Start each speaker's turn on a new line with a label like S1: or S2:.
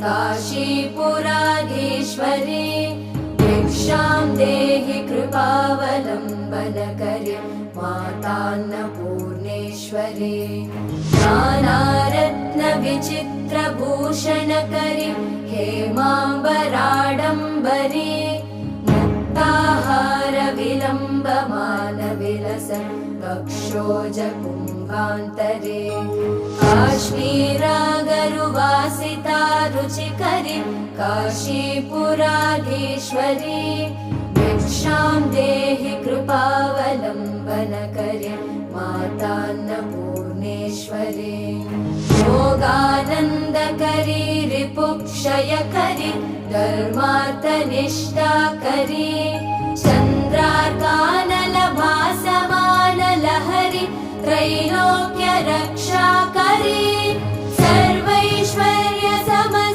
S1: काशीपुराधीश्वरी भिक्षां देहि कृपावलम्बनकरी मातान्नपूर्णेश्वरी नानारत्नविचित्रभूषणकरी हेमाम्बराडम्बरी मुक्ताहारविलम्बमानविलसन् वक्षोजकुम्भान्तरे काश्मीरागरुवासिता रुचिकरी काशीपुराधीश्वरी भिक्षां देहि कृपावलम्बनकरी मातान्नपूर्णेश्वरी योगानन्दकरी रिपुक्षयकरी धर्मार्थनिष्ठाकरी चन्द्रार्कान